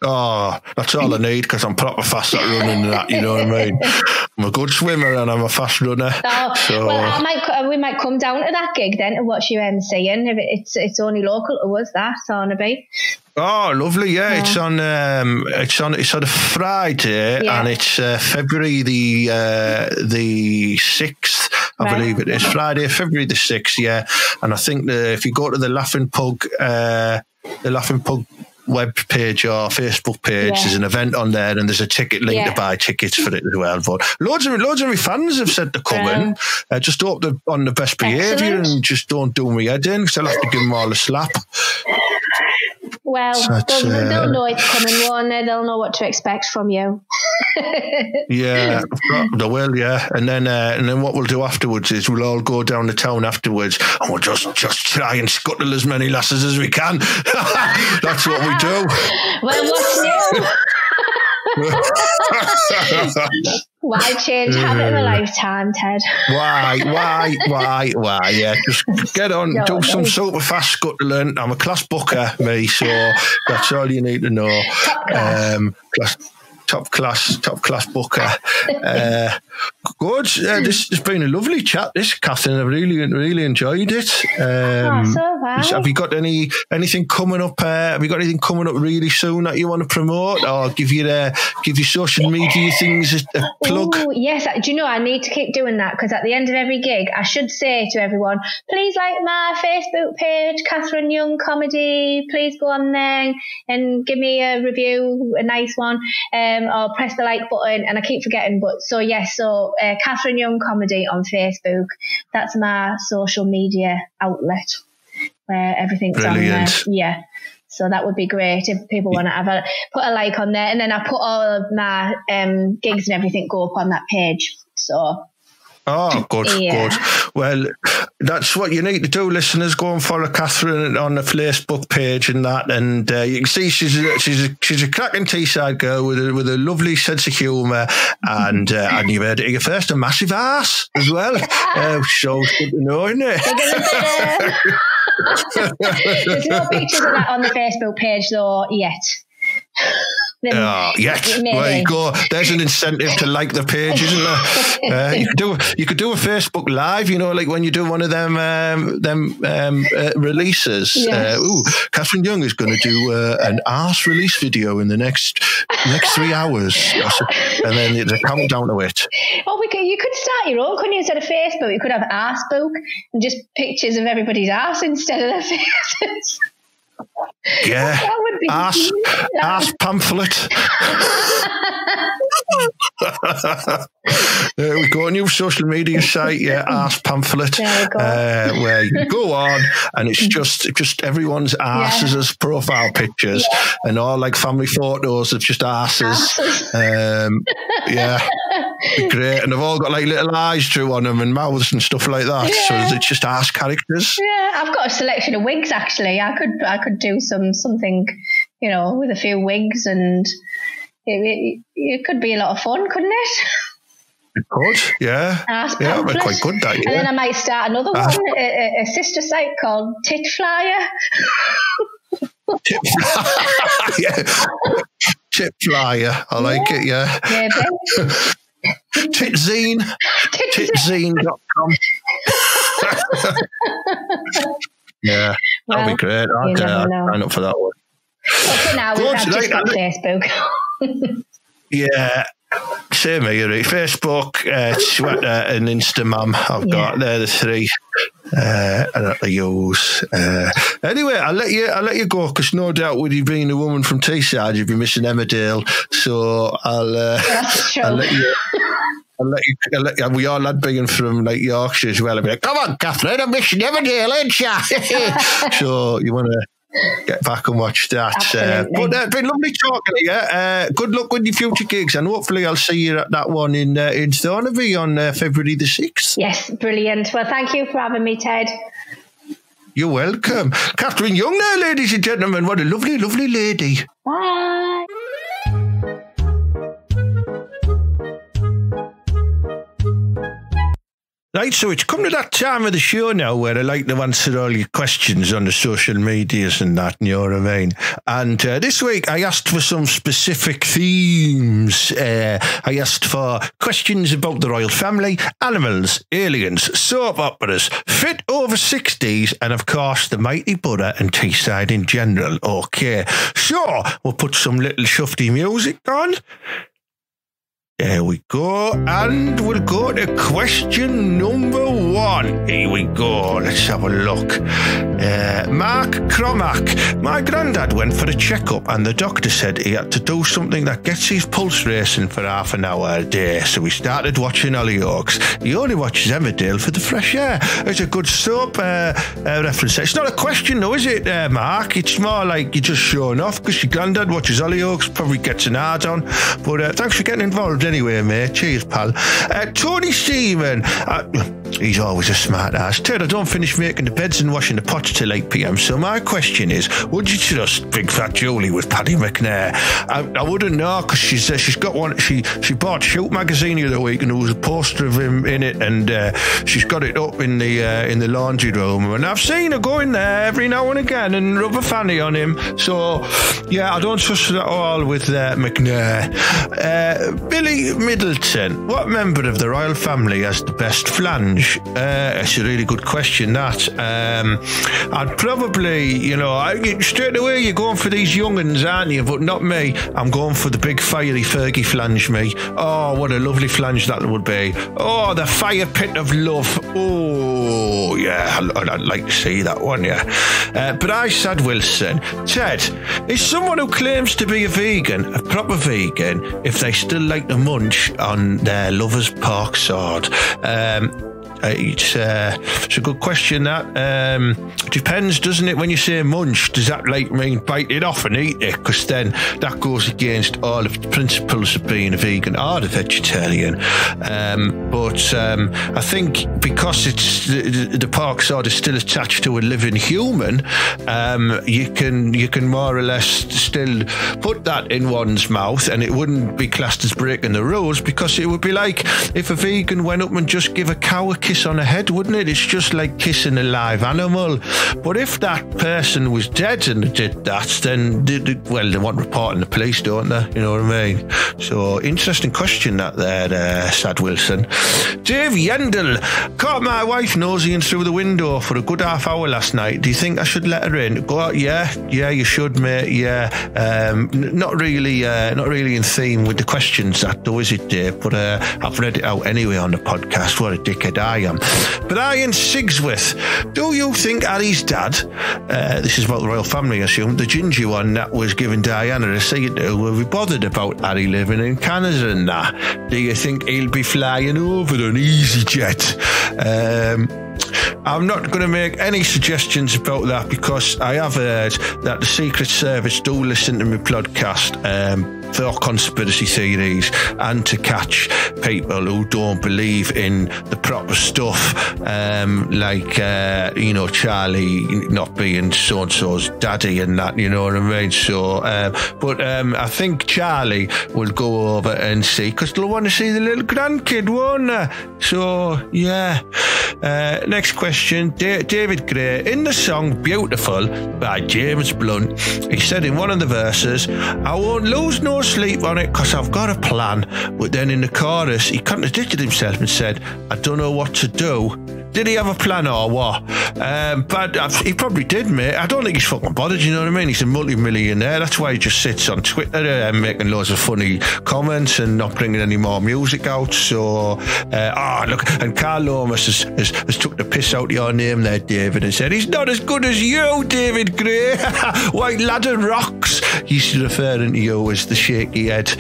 Oh, that's all I need because I'm proper fast at running that, you know what I mean? I'm a good swimmer and I'm a fast runner. We might come down to that gig then to watch you MCing. If it's only local to us, that Thornaby. Oh, lovely! Yeah, it's on a Friday, and it's February the 6th, I believe it is. Friday, February the 6th. Yeah, and I think if you go to the Laughing Pug web page or Facebook page, there's an event on there, and there's a ticket link to buy tickets for it as well. But loads of my fans have said to come in. Just hope they're on the best behaviour and just don't do me head in, because I'll have to give them all a slap. Well, they'll know it's coming, won't they? They'll know what to expect from you. Yeah, they will, yeah. And then what we'll do afterwards is we'll all go down the town afterwards and we'll just try and scuttle as many lasses as we can. That's what we do. Well, what's new? Why change habit in a lifetime, Ted? Why? Yeah, just get on, do some super fast scuttling. I'm a class booker, me, so that's all you need to know. top class booker. Good. This has been a lovely chat, this, Catherine. I really enjoyed it. Have you got anything coming up? Have you got anything coming up really soon that you want to promote, or give your social media things a plug? Ooh, yes. Do you know, I need to keep doing that, because at the end of every gig, I should say to everyone, please like my Facebook page, Catherine Young Comedy. Please go on there and give me a review, a nice one, or press the like button. And I keep forgetting, but so Catherine Young Comedy on Facebook. That's my social media outlet where everything's brilliant on there. Yeah. So that would be great if people want to put a like on there, and then I put all of my gigs and everything go up on that page. So. Oh, good, good. Well, that's what you need to do, listeners. Go and follow Catherine on the Facebook page and that, and you can see she's a cracking Teesside girl with a lovely sense of humour, and you've heard it here first, a massive arse as well. So good to know, isn't it? There's no pictures of that on the Facebook page though yet. Yes. There you go. There's an incentive to like the page, isn't there? You could do a Facebook Live, like when you do one of them releases. Yes. Catherine Young is going to do an arse release video in the next 3 hours, and then there's a countdown to it. Oh, you could start your own, couldn't you? Instead of Facebook, you could have arse book and just pictures of everybody's arse instead of their faces. Yeah, that would be arse pamphlet. There we go, a new social media site, arse pamphlet, where you go on and it's just everyone's arses as profile pictures, and all like family photos of just arses. Great, and they've all got like little eyes drew on them and mouths and stuff like that. So it's just arse characters. Yeah, I've got a selection of wigs actually. I could do something, with a few wigs, and it could be a lot of fun, couldn't it? It could, yeah. That'd be quite good, that. Yeah. And then I might start another one, a sister site called Tit Flyer. Tit Flyer, I like it, yeah. Titzine. Titzine.com. Yeah, that'll be great. I'll sign up for that one. Okay, now I've just got Facebook. Yeah, same here. Facebook, Twitter, and Instagram. I've got they're the three that I use. Anyway, I'll let you go, because no doubt with you being a woman from Teesside, you'd be missing Emmerdale. So I'll let you. We all had being from like Yorkshire as well. I'll be like, come on, Catherine, I'm missing Emmerdale, ain't you? So you want to get back and watch that. But it's been lovely talking to you. Good luck with your future gigs, and hopefully I'll see you at that one in Thornaby on February the 6th. Yes, brilliant. Well, thank you for having me, Ted. You're welcome. Catherine Young there, ladies and gentlemen. What a lovely, lovely lady. Bye. Right, so it's come to that time of the show now where I like to answer all your questions on the social medias and that, you know what I mean? And this week I asked for some specific themes. I asked for questions about the royal family, animals, aliens, soap operas, fit over 60s, and of course the mighty Boro and Teesside in general. Okay, so we'll put some little shufty music on. There we go, and we'll go to question number 1. Here we go, let's have a look. Mark Cromack. My granddad went for a checkup and the doctor said he had to do something that gets his pulse racing for half an hour a day, so we started watching Hollyoaks. He only watches Emmerdale for the fresh air. It's a good soap reference. It's not a question though, is it, Mark? It's more like you're just showing off because your granddad watches Hollyoaks, probably gets an hard on. But thanks for getting involved anyway, mate. Cheers, pal. Tony Stephen. He's always a smart ass. Ted, I don't finish making the beds and washing the pots till 8 p.m. So my question is, would you trust Big Fat Julie with Paddy McNair? I wouldn't know, because she's got one. She bought Shoot magazine the other week, and there was a poster of him in it, and she's got it up in the laundry room. And I've seen her go in there every now and again and rub a fanny on him. So yeah, I don't trust her at all with McNair. Billy Middleton, what member of the royal family has the best flange? It's a really good question, that. I'd probably, straight away you're going for these young'uns, aren't you? But not me. I'm going for the big fiery Fergie flange, me. Oh, what a lovely flange that would be. Oh, the fire pit of love. Oh, yeah, I'd like to see that one, yeah. But I said, Wilson, Ted, is someone who claims to be a vegan, a proper vegan, if they still like to munch on their lover's pork sword? It's a good question, that. Depends, doesn't it, when you say munch? Does that mean bite it off and eat it? Because then that goes against all of the principles of being a vegan or a vegetarian. But I think because it's the pork sword is still attached to a living human, you can more or less still put that in one's mouth, and it wouldn't be classed as breaking the rules, because it would be like if a vegan went up and just give a cow a kiss on the head, wouldn't it? It's just like kissing a live animal. But if that person was dead and did that, then they want reporting the police, don't they? You know what I mean? So interesting question that there, Sad Wilson. Dave Yendel, caught my wife nosying through the window for a good half hour last night. Do you think I should let her in? Go out, yeah, you should, mate. Yeah, not really in theme with the questions, that though, is it, Dave? But I've read it out anyway on the podcast. What a dickhead I am. Brian Sigsworth, do you think Harry's dad, this is about the royal family, I assume, the ginger one that was giving Diana a seat to, will be bothered about Harry living in Canada and that? Do you think he'll be flying over on EasyJet? I'm not going to make any suggestions about that, because I have heard that the Secret Service do listen to my podcast for conspiracy theories and to catch people who don't believe in the proper stuff, like Charlie not being so-and-so's daddy and that, you know what I mean? So, but I think Charlie will go over and see, because they'll want to see the little grandkid, won't they? So, yeah. Next question, David Gray. In the song Beautiful by James Blunt, he said in one of the verses, I won't lose no sleep on it because I've got a plan. But then in the chorus, he contradicted himself and said, I don't know what to do. Did he have a plan or what? But he probably did, mate. I don't think he's fucking bothered, you know what I mean? He's a multi-millionaire. That's why he just sits on Twitter making loads of funny comments and not bringing any more music out. So, look, and Carl Lomas has took the piss out of your name there, David, and said, he's not as good as you, David Gray. White ladder rocks. He's referring to you as the shaky head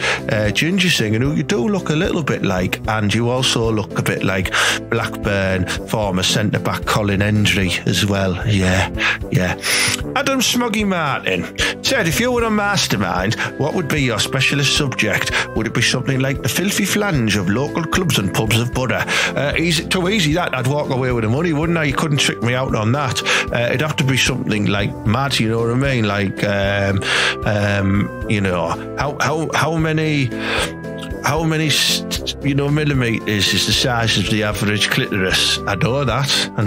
ginger singer, who you do look a little bit like, and you also look a bit like Blackburn former centre-back Colin Hendry as well. Yeah. Adam Smoggy Martin. Ted, if you were a mastermind, what would be your specialist subject? Would it be something like the filthy flange of local clubs and pubs of Boro? Too easy that. I'd walk away with the money, wouldn't I? You couldn't trick me out on that. It'd have to be something like mad, you know what I mean? Like, how many millimetres is the size of the average clitoris? I know that. I'm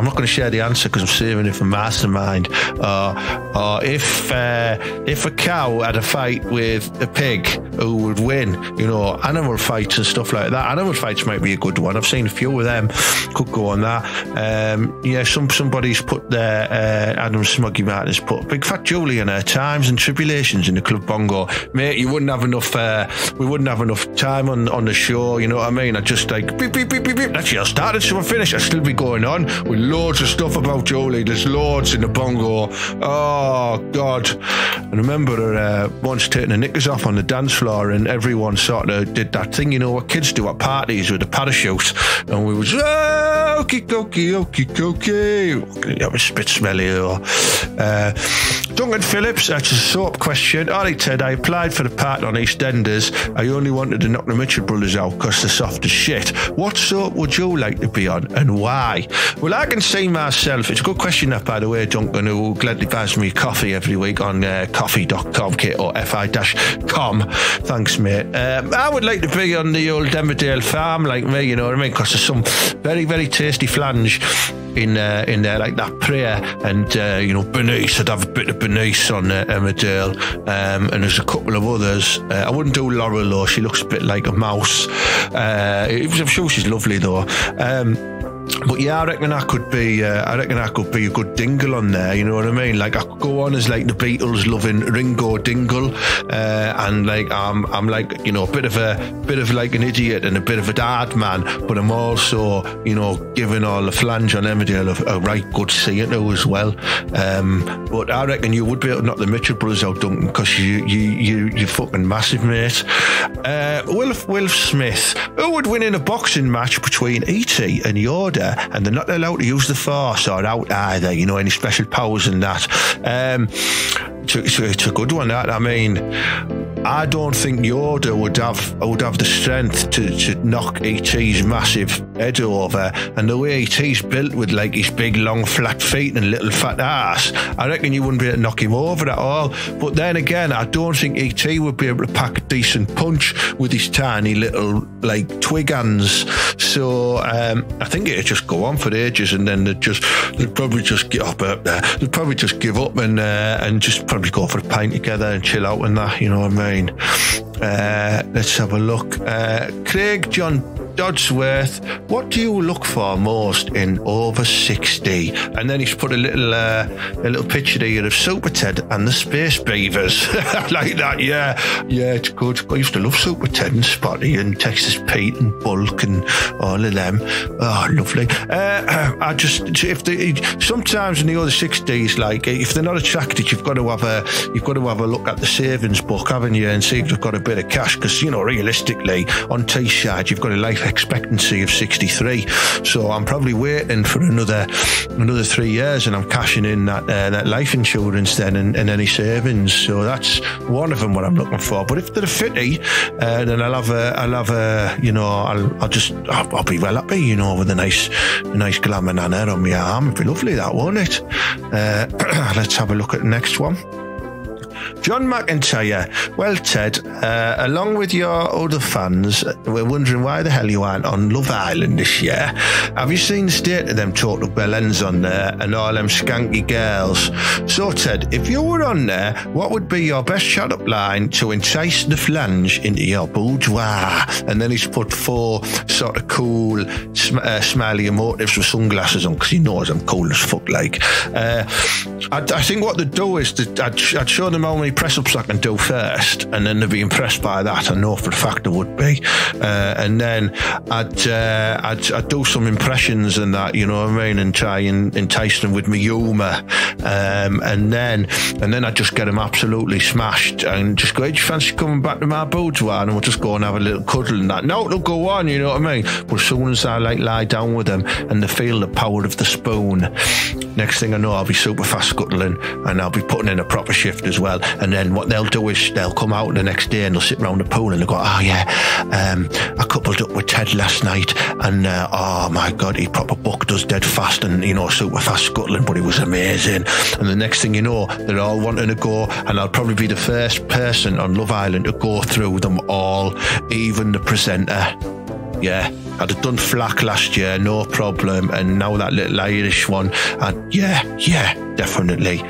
not going to share the answer because I'm saving it for mastermind. Or if a cow had a fight with a pig, who would win? Animal fights and stuff like that. Animal fights might be a good one. I've seen a few of them. Could go on that. Somebody's put there. Adam Smoggy Martin's put Big Fat Julie and her times and tribulations in the Club Bongo. Mate, you wouldn't have enough. We wouldn't have enough time on the show, you know what I mean? I'd just like beep, beep, beep, beep, beep. Actually, I started, so I finished. I'd still be going on with loads of stuff about Jolie. There's loads in the bongo. Oh God. I remember her once taking the knickers off on the dance floor, and everyone sort of did that thing, what kids do at parties with a parachute, and we was Okie dokie. That was a bit smelly though. Duncan Phillips, that's a soap question. All right, Ted, I applied for the part on EastEnders. I only wanted to knock the Mitchell brothers out because they're soft as shit. What soap would you like to be on and why? Well, I can see myself. It's a good question, that, by the way, Duncan, who gladly buys me coffee every week on coffee.com, KOFI-com. Thanks, mate. I would like to be on the old Emmerdale farm like me, you know what I mean? Because there's some very, very tasty flange in there, like that prayer, and Bernice. I'd have a bit of Bernice on Emmerdale, and there's a couple of others. I wouldn't do Laurel though; she looks a bit like a mouse. I'm sure she's lovely though. But yeah, I reckon I could be a good dingle on there. You know what I mean? Like I could go on as like the Beatles loving Ringo Dingle, and like I'm like a bit of like an idiot and a bit of a dad man, but I'm also giving all the flange on Emmerdale a right good seeing to as well. But I reckon you would be able to knock the Mitchell brothers out, Duncan, because you're fucking massive, mate. Will Smith, who would win in a boxing match between E.T. and Yoda? And they're not allowed to use the Force or out either, any special powers and that. It's a good one, that. I mean, I don't think Yoda would have the strength to knock E.T.'s massive head over, and the way E.T.'s built with like his big long flat feet and little fat ass, I reckon you wouldn't be able to knock him over at all. But then again, I don't think E.T. would be able to pack a decent punch with his tiny little like twig hands. So I think it'd just go on for ages, and then they'd probably just get up out there. They'd probably just give up and just probably go for a pint together and chill out and that. You know what I mean? Let's have a look. Craig John Dodsworth, what do you look for most in over 60? And then he's put a little picture here of Super Ted and the Space Beavers. Like that, yeah, it's good. I used to love Super Ted and Spotty and Texas Pete and Bulk and all of them. Oh, lovely. Sometimes in the other 60s, like if they're not attracted, you've got to have a look at the savings book, haven't you, and see if they've got a bit of cash, because realistically on Teesside you've got a life expectancy of 63, so I'm probably waiting for another 3 years, and I'm cashing in that life insurance then and any savings. So that's one of them what I'm looking for. But if they're a 50, then I'll be well happy, with a nice Glamour Nana on my arm. It'd be lovely, that, won't it? Let's have a look at the next one. John McIntyre, well, Ted, along with your other fans, we're wondering why the hell you aren't on Love Island this year. Have you seen the state of them total bellends on there and all them skanky girls? So, Ted, if you were on there, what would be your best shut-up line to entice the flange into your boudoir? And then he's put 4 sort of cool, smiley emotives with sunglasses on, because he knows I'm cool as fuck, like. I think what they'd do is I'd show them how many press-ups I can do first, and then they'd be impressed by that. I know for a fact they would be. And then I'd do some impressions and that, you know what I mean, and try and entice them with my humour. And then I'd just get them absolutely smashed and just go, hey, do you fancy coming back to my boudoir? And we'll just go and have a little cuddle and that. No, they'll go on, you know what I mean? But as soon as I lie down with them and they feel the power of the spoon, next thing I know, I'll be super fast scuttling, and I'll be putting in a proper shift as well. And then what they'll do is they'll come out the next day and they'll sit around the pool and they'll go, oh yeah, I coupled up with Ted last night, and oh my God, he proper booked us dead fast and, super fast scuttling, but it was amazing. And the next thing you know, they're all wanting to go, and I'll probably be the first person on Love Island to go through them all, even the presenter. Yeah, I'd have done Flack last year, no problem, and now that little Irish one, and yeah, definitely.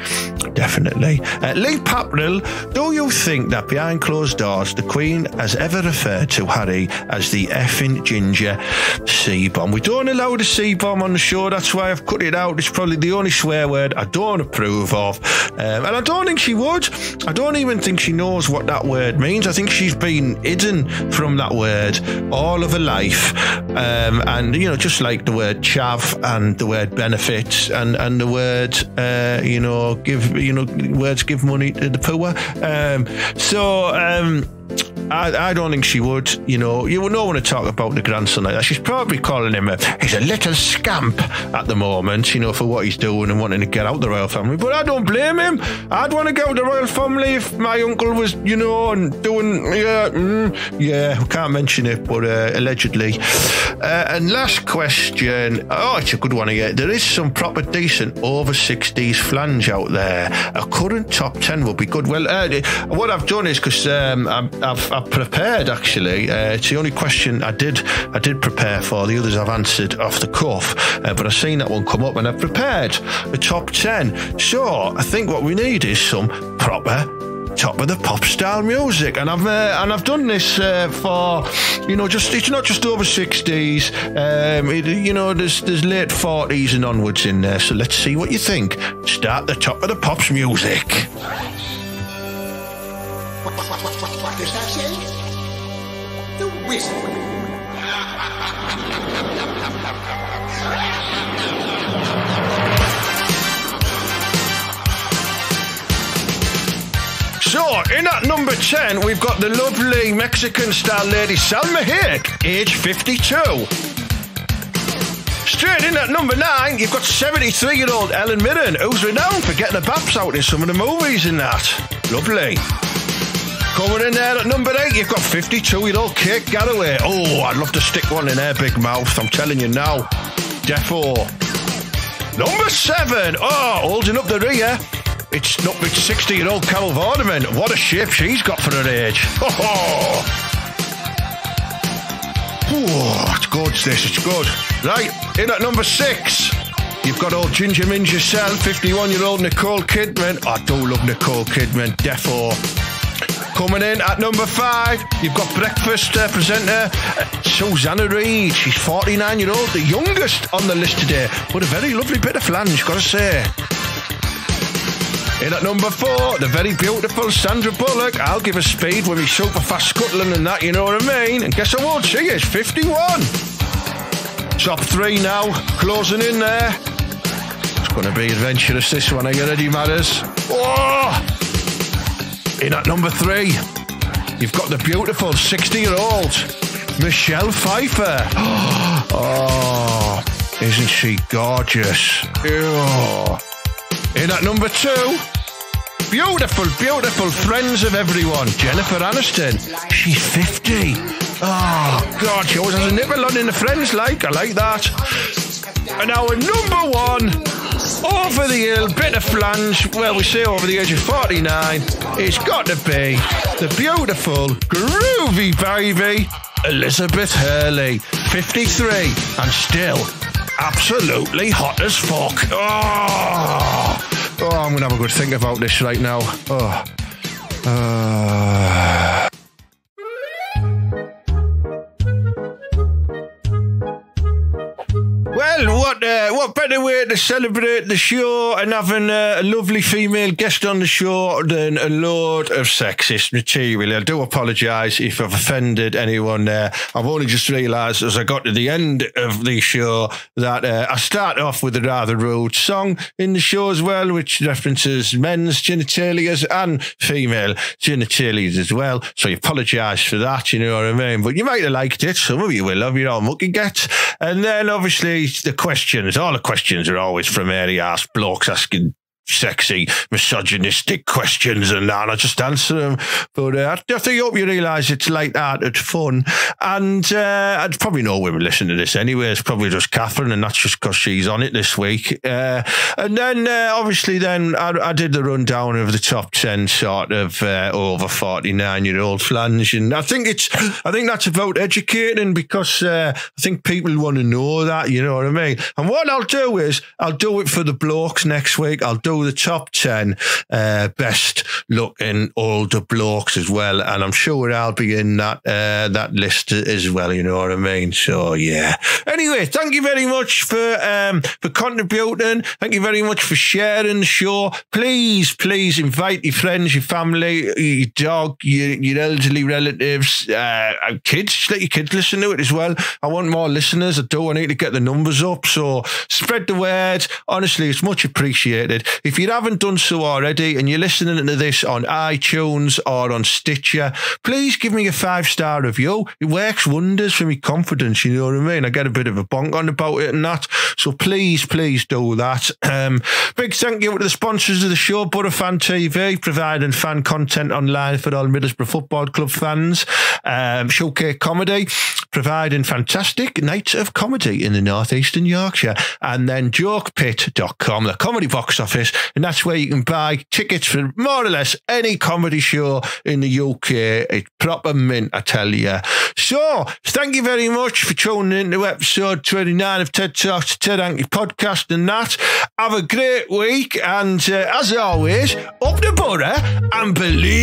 Lee Papril, do you think that behind closed doors the Queen has ever referred to Harry as the effing ginger C-bomb? We don't allow the C-bomb on the show, that's why I've cut it out. It's probably the only swear word I don't approve of, and I don't think she would. I don't even think she knows what that word means. I think she's been hidden from that word all of her life, and just like the word chav and the word benefit and the word words give money to the poor. I don't think she would. You would not want to talk about the grandson like that. She's probably calling him he's a little scamp at the moment, for what he's doing and wanting to get out the royal family. But I don't blame him. I'd want to get out the royal family if my uncle was, and doing, we can't mention it, but allegedly. And last question. Oh, it's a good one again. There is some proper decent over 60s flange out there. A current top 10 would be good. Well, what I've done is, because I've prepared, actually. It's the only question I did prepare for. The others I've answered off the cuff, but I've seen that one come up, and I've prepared the top 10. So I think what we need is some proper top of the pop style music, and I've done this for it's not just over 60s. There's late 40s and onwards in there. So let's see what you think. Start the top of the pops music. What does that say? The wizard. So, in at number 10, we've got the lovely Mexican-style lady Salma Hayek, age 52. Straight in at number 9, you've got 73-year-old Ellen Mirren, who's renowned for getting her baps out in some of the movies and that. Lovely. Coming in there at number 8, you've got 52-year-old Kate Garraway. Oh, I'd love to stick one in her big mouth, I'm telling you now. Defo. Number 7, holding up the rear, it's 60-year-old Carol Vorderman. What a shape she's got for her age. Oh, it's good, it's good. Right, in at number 6, you've got old Ginger Minge yourself, 51-year-old Nicole Kidman. I do love Nicole Kidman, defo. Coming in at number 5, you've got breakfast presenter Susanna Reid. She's 49-year-old, the youngest on the list today, but a very lovely bit of flange, gotta say. In at number 4, the very beautiful Sandra Bullock. I'll give her speed with me super fast scuttling and that, you know what I mean? And guess I won't, she is 51. Top 3 now, closing in there. It's going to be adventurous, this one. Are you ready, Matters? Oh! In at number 3, you've got the beautiful 60-year-old Michelle Pfeiffer. Oh, isn't she gorgeous? Oh. In at number 2, beautiful, beautiful friends of everyone, Jennifer Aniston. She's 50. Oh, God, she always has a nipple on in the friends, I like that. And our number 1, over the hill, bit of flange, well, we say over the age of 49, it's got to be the beautiful, groovy baby, Elizabeth Hurley, 53, and still absolutely hot as fuck. Oh, I'm going to have a good think about this right now. Well, what better way to celebrate the show and having a lovely female guest on the show than a load of sexist material. I do apologise if I've offended anyone there. I've only just realised as I got to the end of the show that I start off with a rather rude song in the show as well, which references men's genitalia and female genitalia as well. So I apologise for that, you know what I mean? But you might have liked it. Some of you will have your own mucky get. And then obviously the questions, all the questions are always from airy-ass blokes asking sexy, misogynistic questions and that. I just answer them. But I hope you realise it's like that. It's fun. And I'd probably know women listen to this anyway. It's probably just Catherine, and that's just because she's on it this week. And then obviously then I did the rundown of the top 10 sort of over 49-year-old flange. And I think that's about educating, because I think people want to know that, you know what I mean? And what I'll do is I'll do it for the blokes next week. I'll do the top 10 best looking older blokes as well, and I'm sure I'll be in that list as well, you know what I mean? So yeah, anyway, thank you very much for contributing. Thank you very much for sharing the show. Please invite your friends, your family, your dog, your elderly relatives, kids. Let your kids listen to it as well. I want more listeners. I need to get the numbers up, so spread the word. Honestly, it's much appreciated. if you haven't done so already and you're listening to this on iTunes or on Stitcher, please give me a 5-star review. It works wonders for my confidence, you know what I mean? I get a bit of a bonk on about it and that. So please do that. Big thank you to the sponsors of the show, Boro Fan TV, providing fan content online for all Middlesbrough Football Club fans. Showcase Comedy, providing fantastic nights of comedy in the northeastern Yorkshire. And then jokepit.com, the comedy box office, and that's where you can buy tickets for more or less any comedy show in the UK. It's proper mint, I tell you. So, thank you very much for tuning in to episode 29 of Ted Talks, Ted Hanky Podcast and that. Have a great week, and as always, up the Boro and believe.